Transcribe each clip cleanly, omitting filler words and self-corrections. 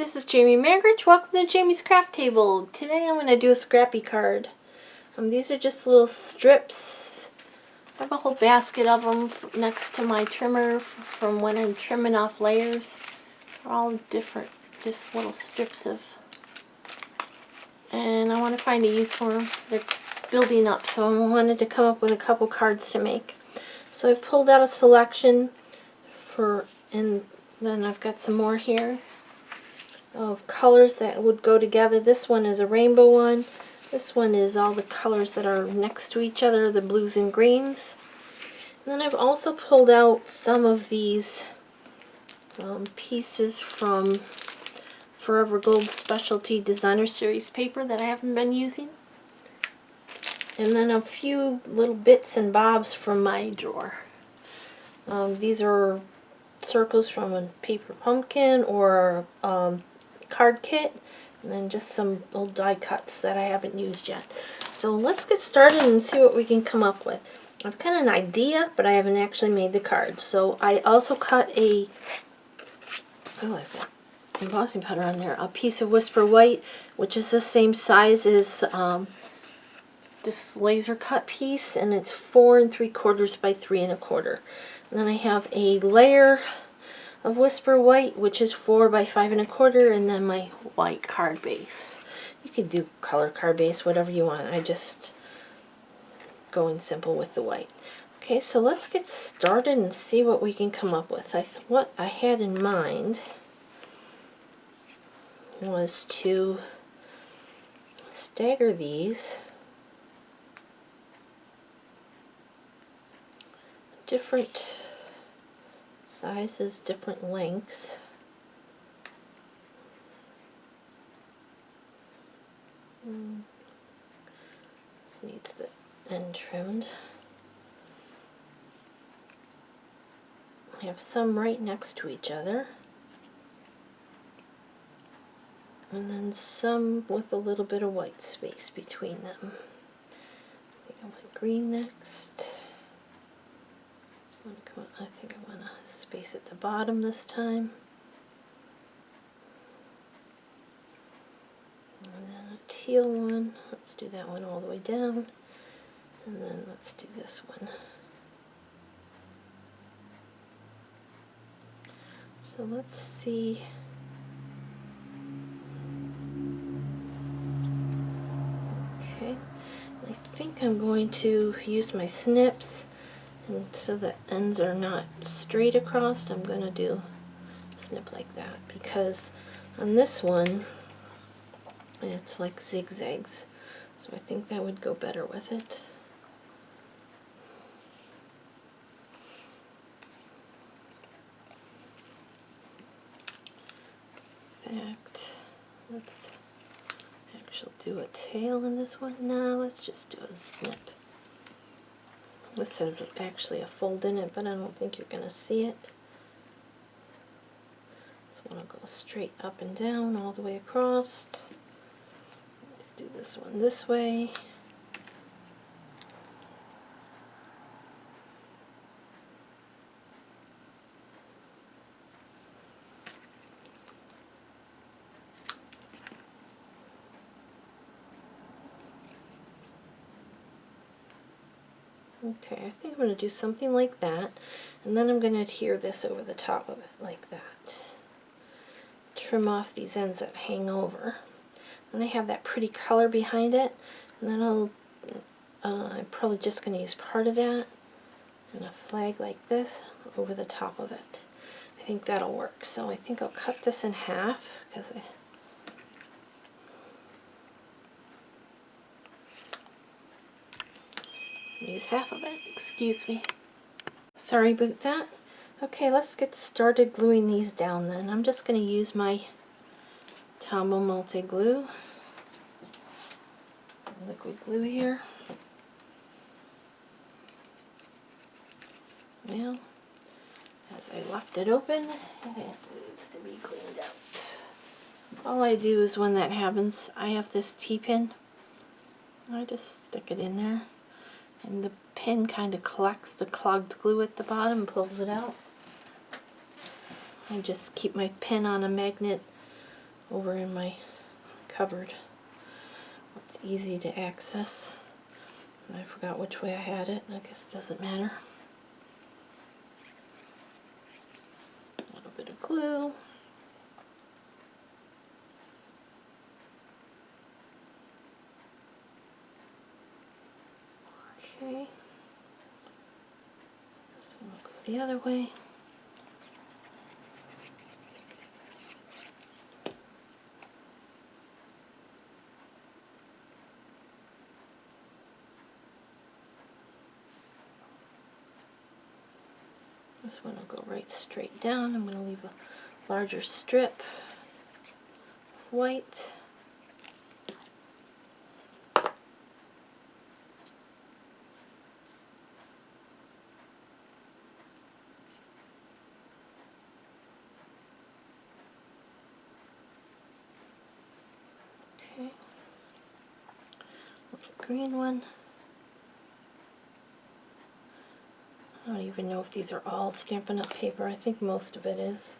this is Jamie Margaret. Welcome to Jamie's Craft Table. Today I'm going to do a scrappy card. These are just little strips. I have a whole basket of them next to my trimmer from when I'm trimming off layers. They're all different, just little strips of... And I want to find a use for them. They're building up, so I wanted to come up with a couple cards to make. So I pulled out a selection and then I've got some more here of colors that would go together. This one is a rainbow one. This one is all the colors that are next to each other, the blues and greens. And then I've also pulled out some of these pieces from Forever Gold Specialty Designer Series paper that I haven't been using. And then a few little bits and bobs from my drawer. These are circles from a paper pumpkin or card kit, and then just some old die cuts that I haven't used yet. So let's get started and see what we can come up with. I've got an idea, but I haven't actually made the card. So I also cut I've got embossing powder on there, a piece of Whisper White, which is the same size as this laser cut piece, and it's 4 3/4 by 3 1/4. And then I have a layer of Whisper White, which is 4 by 5 1/4, and then my white card base. You could do color card base, whatever you want. I just going simple with the white. Okay, so let's get started and see what we can come up with. What I had in mind was to stagger these different sizes, different lengths. This needs the end trimmed. I have some right next to each other, and then some with a little bit of white space between them. I think I want green next. I think I want to space at the bottom this time. And then a teal one. Let's do that one all the way down. And then let's do this one. So let's see. Okay. I think I'm going to use my snips. And so the ends are not straight across, I'm going to do a snip like that, because on this one it's like zigzags, so I think that would go better with it. In fact, let's actually do a tail in this one. No, let's just do a snip. This says actually a fold in it, but I don't think you're going to see it. This one will go straight up and down all the way across. Let's do this one this way. Okay, I think I'm going to do something like that, and then I'm going to adhere this over the top of it like that. Trim off these ends that hang over. And I have that pretty color behind it, and then I'm probably just going to use part of that and a flag like this over the top of it. I think that'll work. So I think I'll cut this in half, because use half of it, excuse me. Sorry about that. Okay, let's get started gluing these down then. I'm just going to use my Tombow multi-glue, liquid glue here. Well, as I left it open, it needs to be cleaned out. All I do is when that happens, I have this T-pin. I just stick it in there, and the pin kind of collects the clogged glue at the bottom and pulls it out. I just keep my pin on a magnet over in my cupboard. It's easy to access. And I forgot which way I had it. I guess it doesn't matter. A little bit of glue. Okay. This one will go the other way. This one will go right straight down. I'm going to leave a larger strip of white. Okay. Little green one. I don't even know if these are all Stampin' Up! Paper. I think most of it is.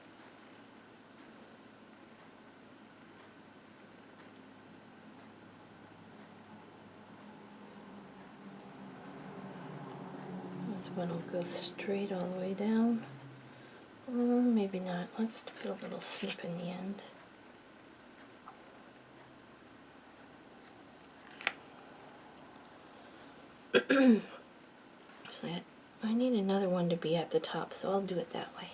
This one will go straight all the way down. Or maybe not. Let's put a little snip in the end. So I need another one to be at the top, so I'll do it that way.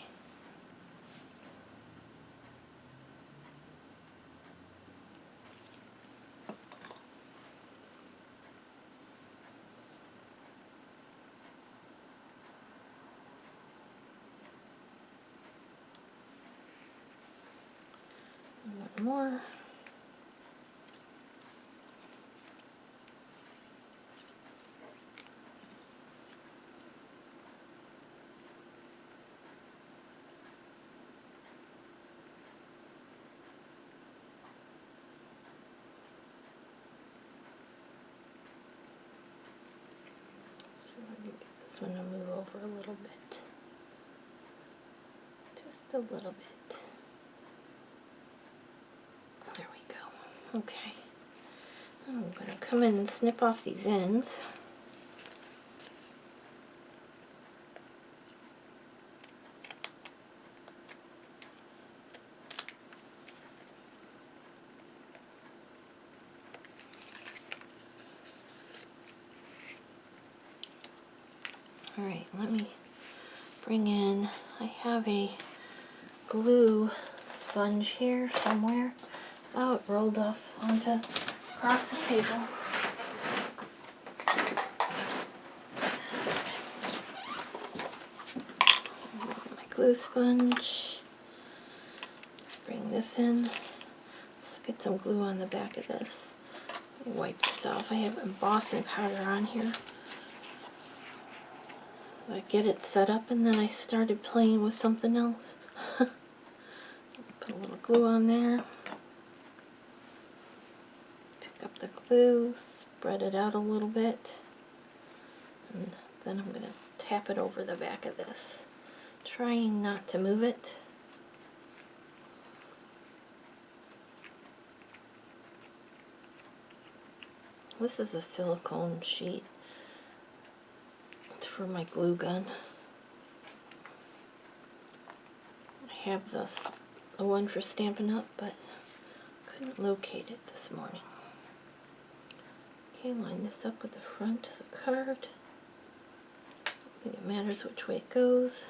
One more. So I'm going to get this one to move over a little bit. Just a little bit. There we go. Okay. I'm going to come in and snip off these ends. Alright, let me bring in, I have a glue sponge here somewhere. Oh, it rolled off across the table. My glue sponge. Let's bring this in. Let's get some glue on the back of this. Let me wipe this off. I have embossing powder on here. I get it set up and then I started playing with something else. Put a little glue on there. Pick up the glue, spread it out a little bit, and then I'm going to tap it over the back of this, trying not to move it. This is a silicone sheet. It's for my glue gun. I have the one for Stampin' Up, but couldn't locate it this morning. Okay, line this up with the front of the card. I don't think it matters which way it goes.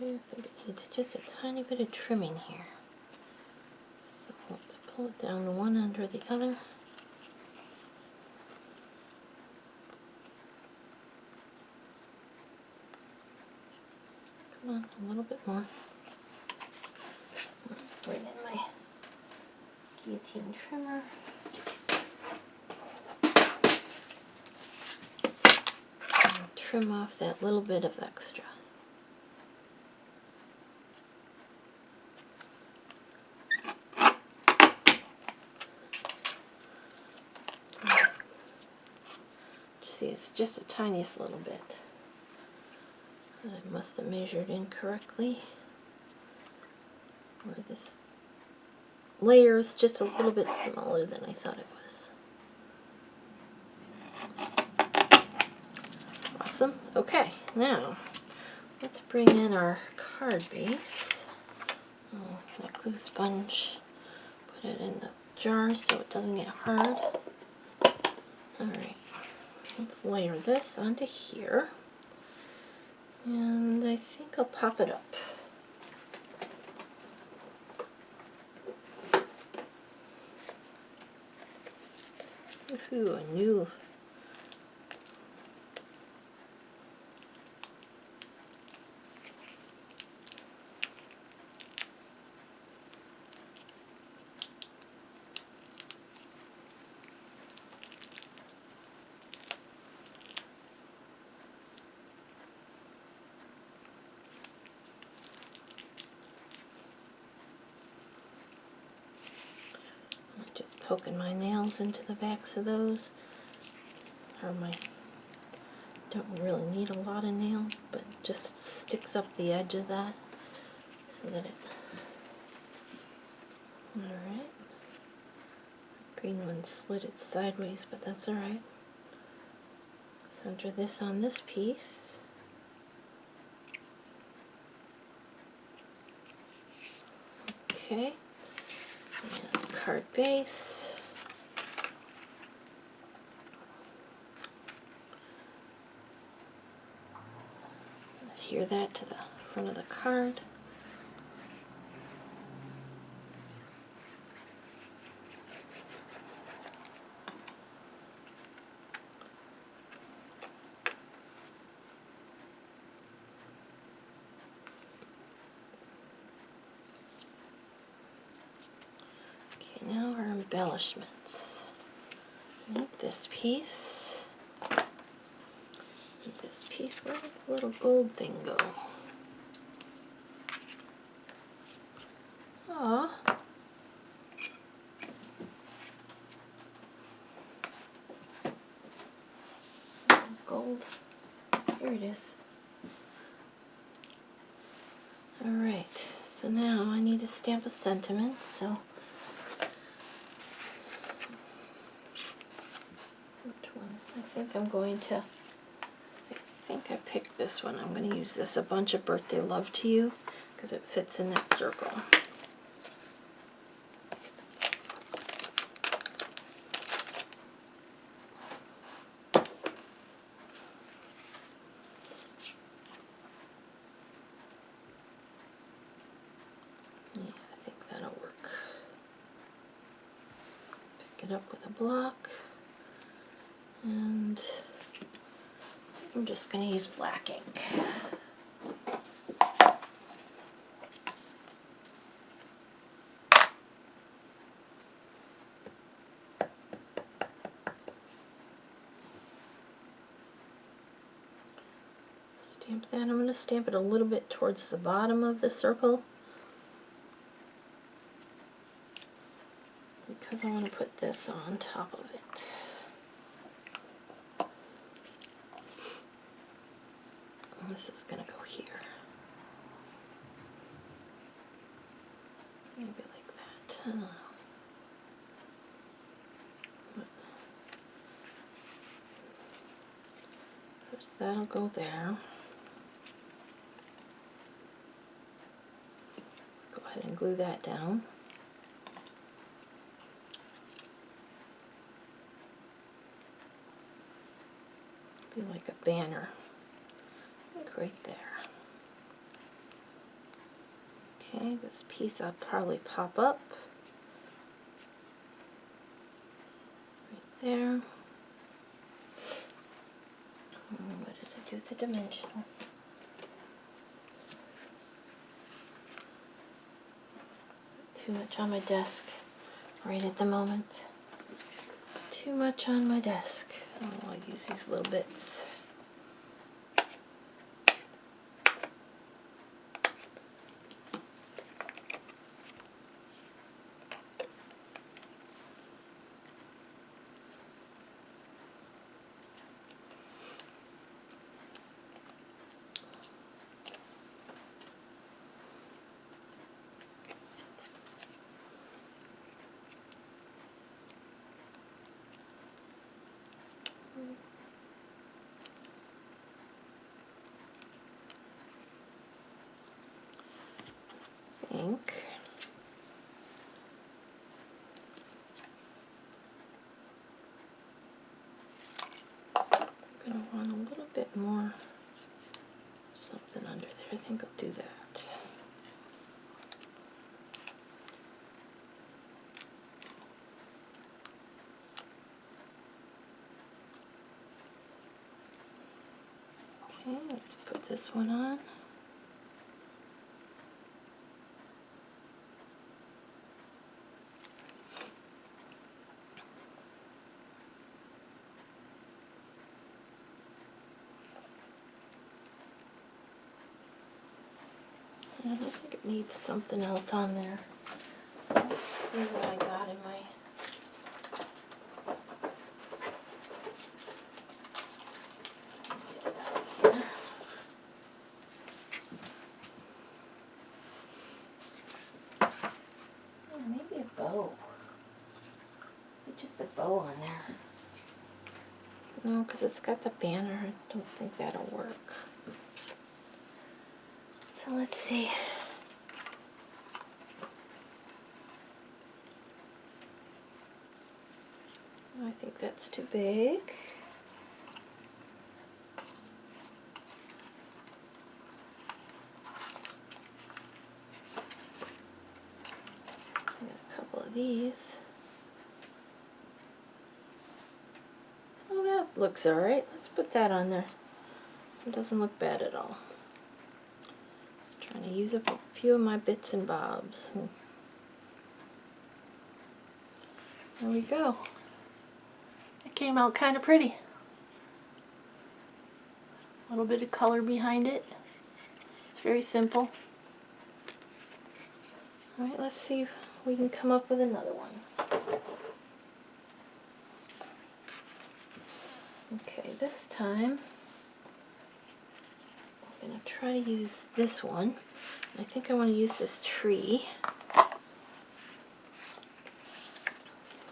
Okay, I think it needs just a tiny bit of trimming here. So let's pull it down the one under the other. Come on, a little bit more. Bring in my guillotine trimmer. And trim off that little bit of extra. see, it's just the tiniest little bit. I must have measured incorrectly. Or this layer is just a little bit smaller than I thought it was. Awesome. Okay, now let's bring in our card base. Oh, that glue sponge. Put it in the jar so it doesn't get hard. Alright, let's layer this onto here. And I think I'll pop it up. Ooh, a new. Just poking my nails into the backs of those. Or my, don't really need a lot of nail, but just sticks up the edge of that so that it, alright. Green one slid it sideways, but that's alright. Center this on this piece. Okay. And card base. Adhere that to the front of the card. Okay, now our embellishments. Make this piece. And this piece, where did the little gold thing go? Aw. Gold. Here it is. Alright, so now I need to stamp a sentiment, so which one? I think I'm going to, I think I picked this one. I'm going to use this, A Bunch of Birthday Love to You, because it fits in that circle. It up with a block, and I'm just going to use black ink. Stamp that. I'm going to stamp it a little bit towards the bottom of the circle because I want to put this on top of it. This is going to go here. Maybe like that. I don't know. First that'll go there. Go ahead and glue that down. Be like a banner. Like right there. Okay, this piece I'll probably pop up. Right there. What did I do with the dimensionals? Too much on my desk right at the moment. Too much on my desk. Oh, I'll use these little bits. think I'm going to want a little bit more something under there. I think I'll do that. Okay, let's put this one on. And I think it needs something else on there. So let's see what I got in my... Oh, maybe a bow. Maybe just a bow on there. No, because it's got the banner. I don't think that'll work. So let's see. I think that's too big. I got a couple of these. Oh, that looks alright. Let's put that on there. It doesn't look bad at all. Just trying to use up a few of my bits and bobs. There we go. It came out kind of pretty. A little bit of color behind it. It's very simple. Alright, let's see if we can come up with another one. Okay, this time I'm going to try to use this one. I think I want to use this tree.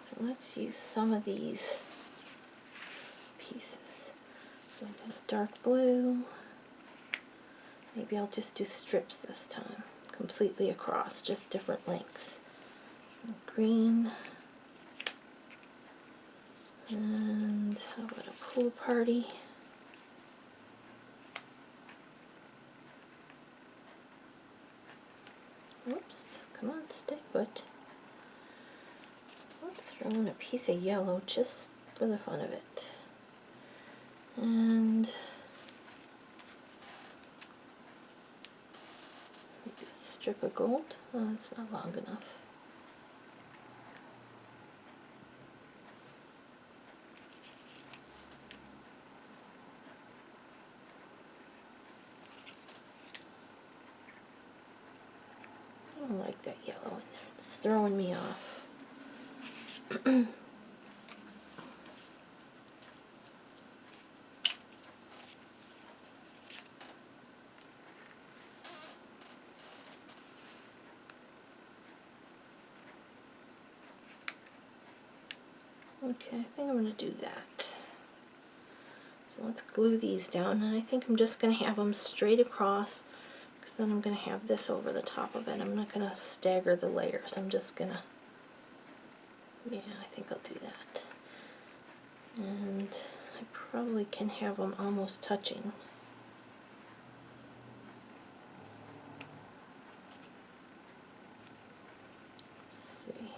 So let's use some of these pieces. So I'm going to dark blue. Maybe I'll just do strips this time, completely across, just different lengths. Green. And how about a pool party? Whoops, come on, stay put. Let's throw in a piece of yellow just for the fun of it. And maybe a strip of gold. Oh, that's not long enough. I don't like that yellow in there. It's throwing me off. Okay, I think I'm going to do that. So let's glue these down, and I think I'm just going to have them straight across, because then I'm going to have this over the top of it. I'm not going to stagger the layers. I'm just going to, yeah, I think I'll do that. And I probably can have them almost touching. Let's see.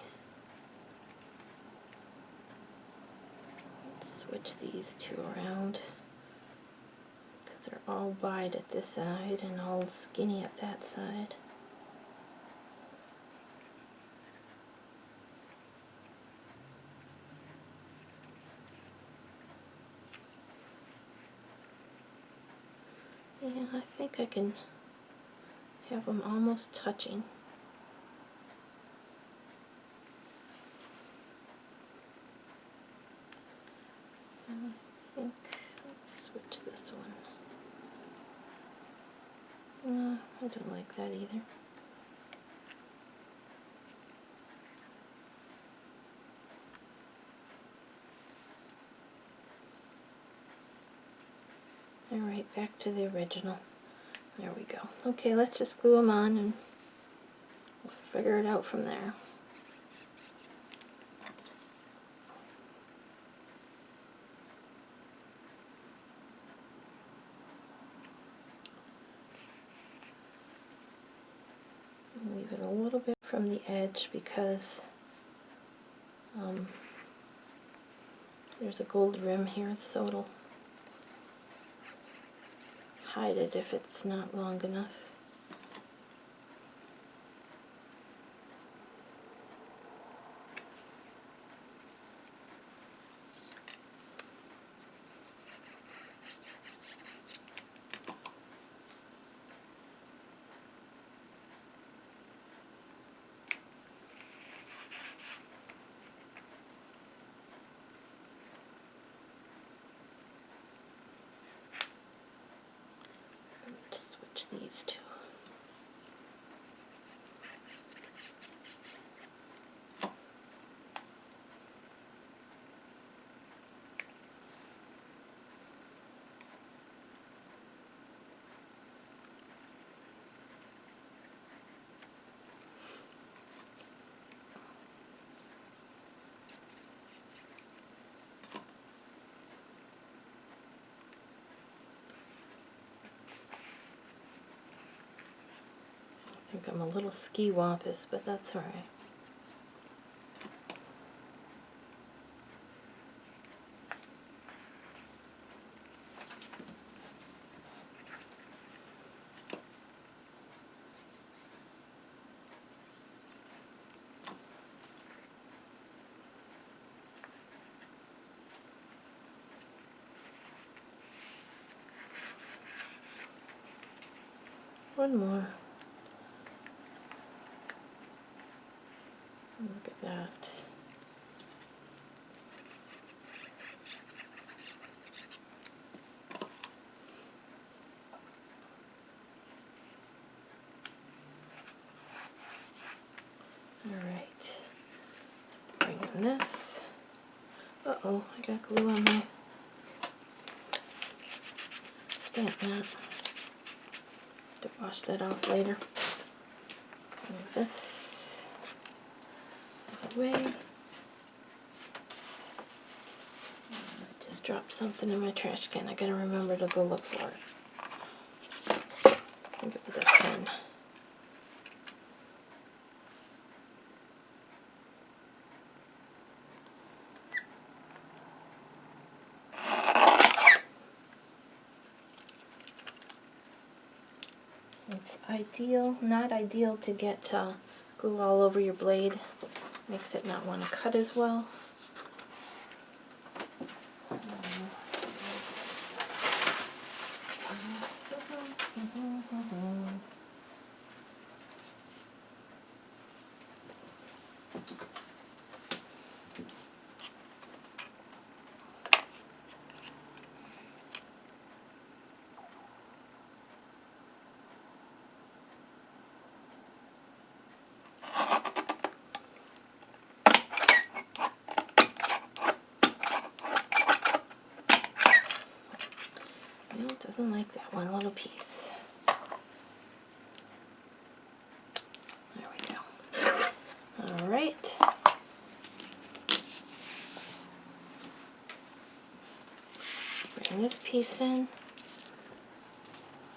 Let's switch these two around, because they're all wide at this side and all skinny at that side. Yeah, I think I can have them almost touching. And I think, let's switch this one. No, I don't like that either. Alright, back to the original. There we go. Okay, let's just glue them on and figure it out from there. Leave it a little bit from the edge because there's a gold rim here, so it'll hide it if it's not long enough. Just switch these two. I think I'm a little ski-wampus, but that's alright. One more. Look at that. Alright. Bring in this. Uh-oh, I got glue on my Stampin'Up. To wash that off later. Move this out of the way. I just dropped something in my trash can. I gotta remember to go look for it. I think it was a pen. It's ideal, not ideal to get glue all over your blade. Makes it not want to cut as well. No, it doesn't like that one little piece. There we go. Alright. Bring this piece in.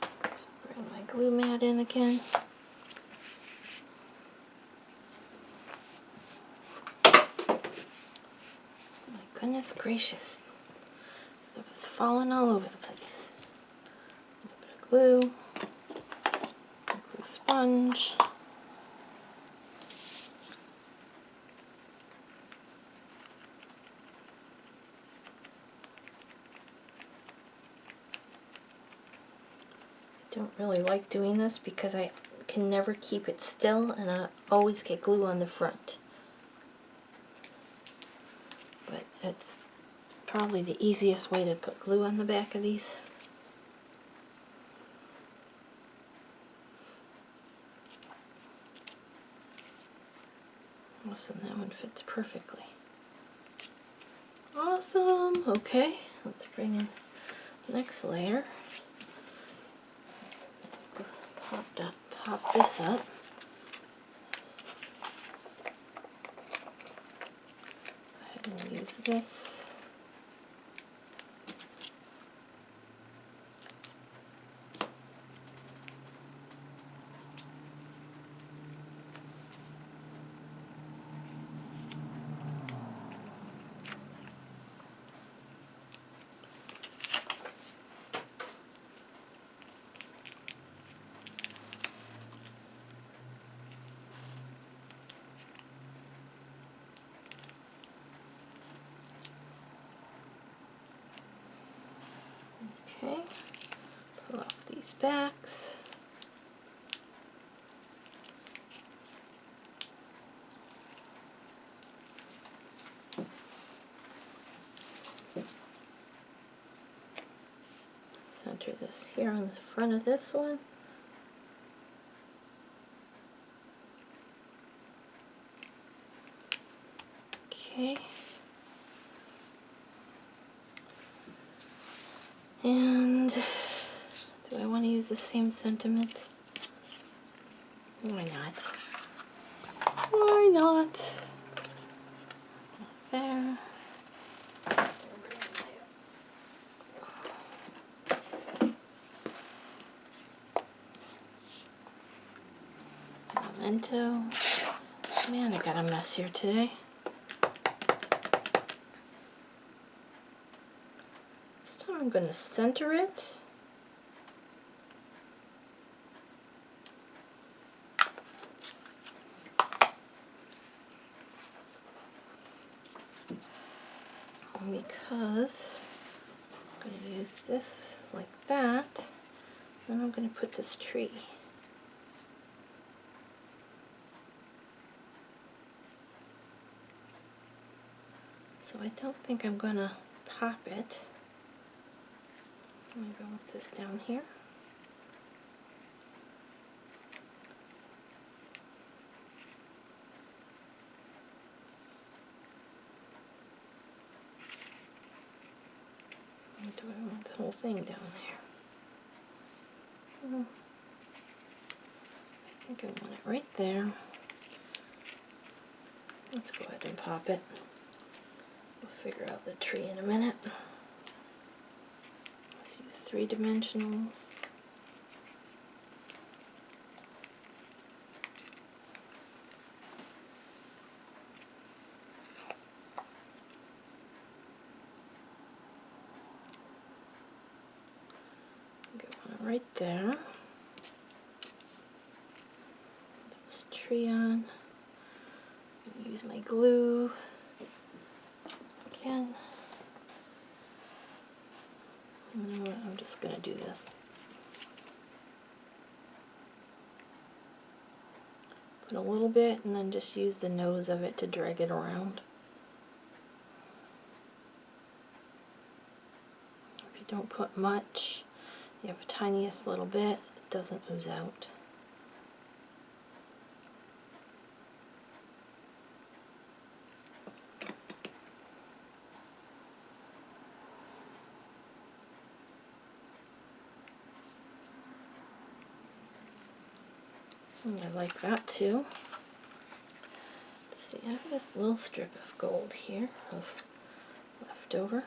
Bring my glue mat in again. My goodness gracious. Stuff is falling all over the place. A little bit of glue. A glue sponge. Don't really like doing this because I can never keep it still and I always get glue on the front. But it's probably the easiest way to put glue on the back of these. Awesome, that one fits perfectly. Awesome, okay, let's bring in the next layer. Pop this up. this. Okay, pull off these backs. Center this here on the front of this one. Okay. And do I want to use the same sentiment? Why not? Why not? There. Memento. Man, I got a mess here today. This time I'm going to center it. Because I'm going to use this like that, and I'm going to put this tree. So I don't think I'm going to pop it. I'm going to go with this down here. Or do I want the whole thing down there? I think I want it right there. Let's go ahead and pop it. We'll figure out the tree in a minute. Let's use 3-dimensionals. Get one right there. Put this tree on. Use my glue again. You know what? I'm just going to do this. Put a little bit and then just use the nose of it to drag it around. If you don't put much, you have the tiniest little bit, it doesn't ooze out. And I like that too. Let's see, I have this little strip of gold here of leftover.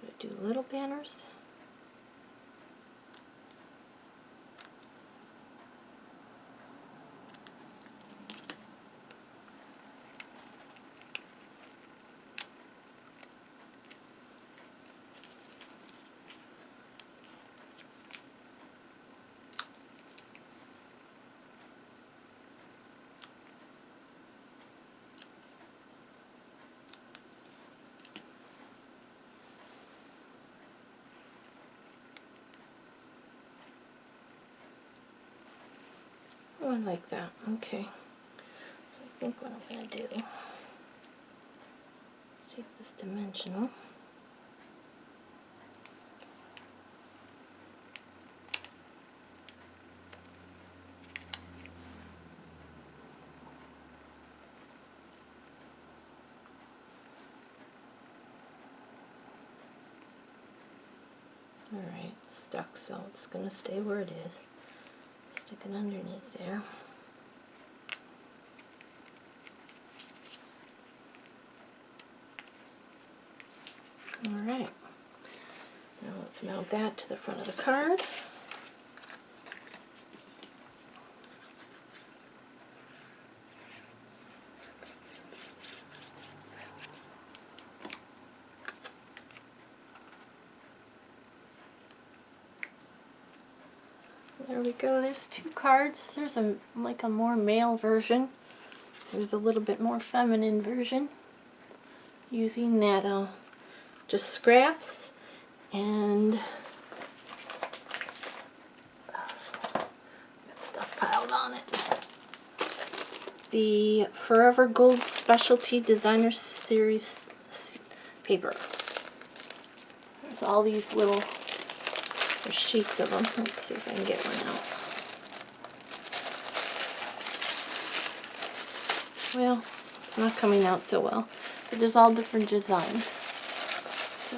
Gonna do little banners. Oh, I like that. Okay. So I think what I'm going to do is take this dimensional. Alright, it's stuck, so it's going to stay where it is. Stick it underneath there. Alright, now let's mount that to the front of the card. There we go, there's two cards. There's like a more male version. There's a little bit more feminine version. Using that just scraps and got stuff piled on it. The Forever Gold Specialty Designer Series paper. There's all these little, there's sheets of them. Let's see if I can get one out. Well, it's not coming out so well, but there's all different designs. So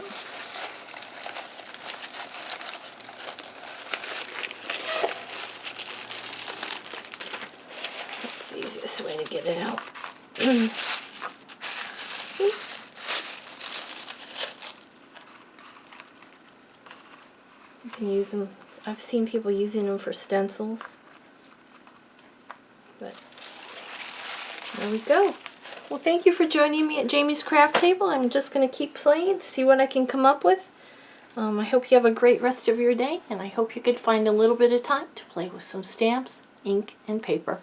that's the easiest way to get it out. See? You can use them. I've seen people using them for stencils. But there we go. Well, thank you for joining me at Jamie's Craft Table. I'm just going to keep playing, see what I can come up with. I hope you have a great rest of your day, and I hope you could find a little bit of time to play with some stamps, ink, and paper.